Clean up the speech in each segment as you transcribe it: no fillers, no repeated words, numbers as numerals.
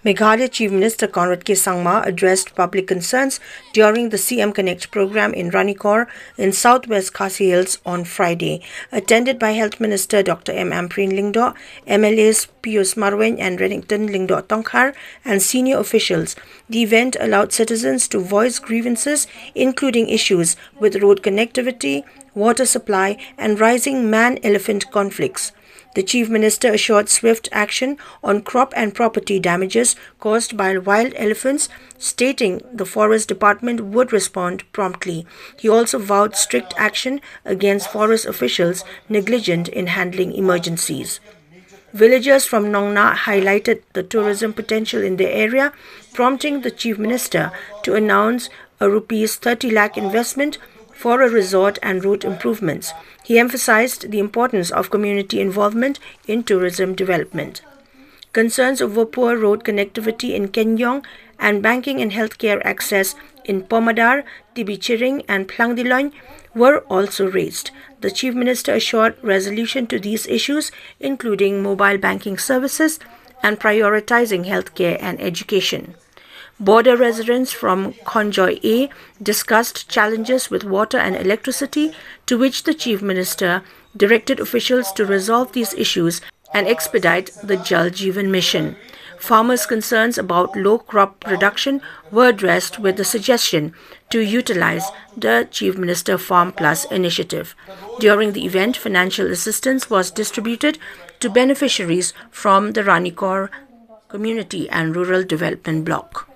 Meghalaya Chief Minister Conrad Sangma addressed public concerns during the CM Connect program in Ranikor in West Khasi Hills on Friday. Attended by Health Minister Dr. Ampareen Lyngdoh, MLAs Pius, Marwein and Renikton, Tongkhar and senior officials, the event allowed citizens to voice grievances including issues with road connectivity, water supply and rising man-elephant conflicts. The Chief Minister assured swift action on crop and property damages caused by wild elephants, stating the Forest Department would respond promptly. He also vowed strict action against forest officials negligent in handling emergencies. Villagers from Nongna highlighted the tourism potential in the area, prompting the Chief Minister to announce a Rs 30 lakh investment for a resort and road improvements. He emphasized the importance of community involvement in tourism development. Concerns over poor road connectivity in Kenyong and banking and healthcare access in Pomadar, Tibichiring and Plangdiloy were also raised. The Chief Minister assured resolution to these issues, including mobile banking services and prioritizing healthcare and education. Border residents from Conjoy A discussed challenges with water and electricity, to which the Chief Minister directed officials to resolve these issues and expedite the Jal Jeevan mission. Farmers' concerns about low crop production were addressed with the suggestion to utilize the Chief Minister Farm Plus initiative. During the event, financial assistance was distributed to beneficiaries from the Ranikor Community and Rural Development Block.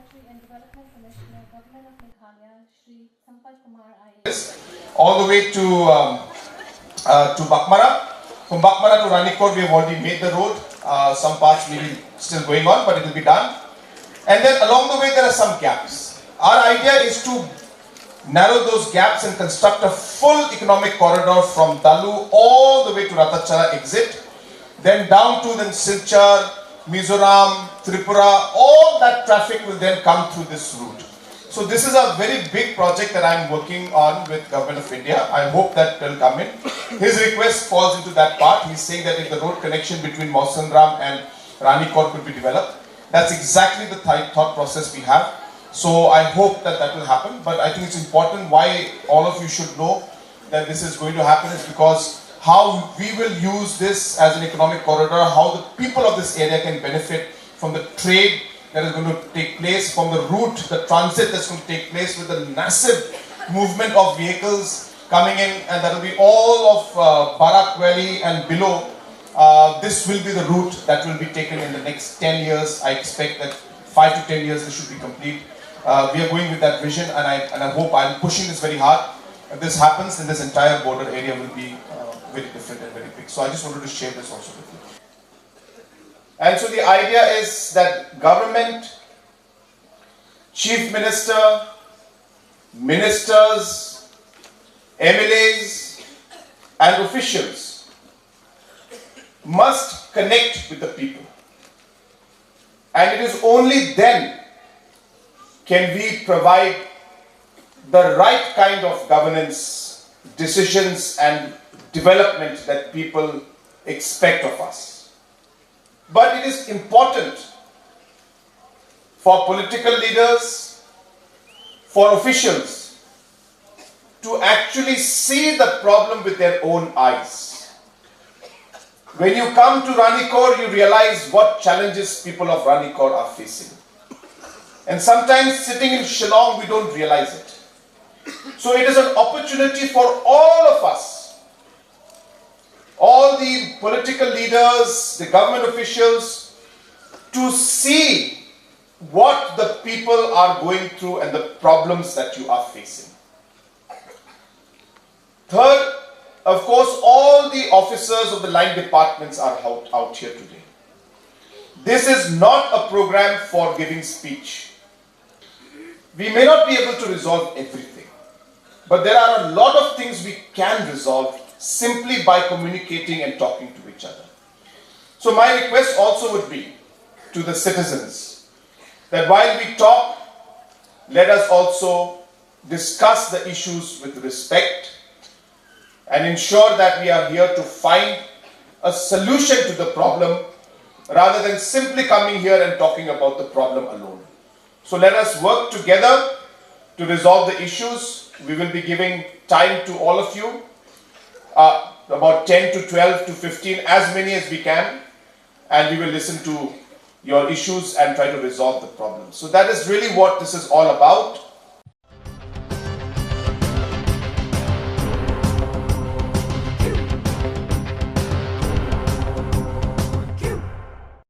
All the way to Bakmara. From Bakmara to Ranikor, we have already made the road. Some parts may be still going on, but it will be done. And then along the way, there are some gaps. Our idea is to narrow those gaps and construct a full economic corridor from Dalu all the way to Ratachara exit, then down to then Silchar, Mizoram, Tripura. All that traffic will then come through this route. So this is a very big project that I am working on with Government of India. I hope that will come in. His request falls into that part. He's saying that if the road connection between Mausandram and Ranikor could be developed, that's exactly the thought process we have. So I hope that that will happen. But I think it's important why all of you should know that this is going to happen is because how we will use this as an economic corridor, how the people of this area can benefit from the trade that is going to take place, from the route, the transit that's going to take place with the massive movement of vehicles coming in, and that will be all of Barak Valley and below. This will be the route that will be taken in the next 10 years. I expect that 5 to 10 years this should be complete. We are going with that vision, and I hope I'm pushing this very hard. If this happens, then this entire border area will be very different and very big. So I just wanted to share this also with you. And so the idea is that government, Chief Minister, ministers, MLAs and officials must connect with the people. And it is only then can we provide the right kind of governance, decisions and development that people expect of us. But it is important for political leaders, for officials to actually see the problem with their own eyes. When you come to Ranikor, you realize what challenges people of Ranikor are facing. And sometimes sitting in Shillong, we don't realize it. So it is an opportunity for all of us, all the political leaders, the government officials, to see what the people are going through and the problems that you are facing. Third, of course, all the officers of the line departments are out here today. This is not a program for giving speech. We may not be able to resolve everything, but there are a lot of things we can resolve simply by communicating and talking to each other. So my request also would be to the citizens that while we talk, let us also discuss the issues with respect and ensure that we are here to find a solution to the problem rather than simply coming here and talking about the problem alone. So let us work together to resolve the issues. We will be giving time to all of you, about 10 to 12 to 15, as many as we can, and we will listen to your issues and try to resolve the problem. So that is really what this is all about.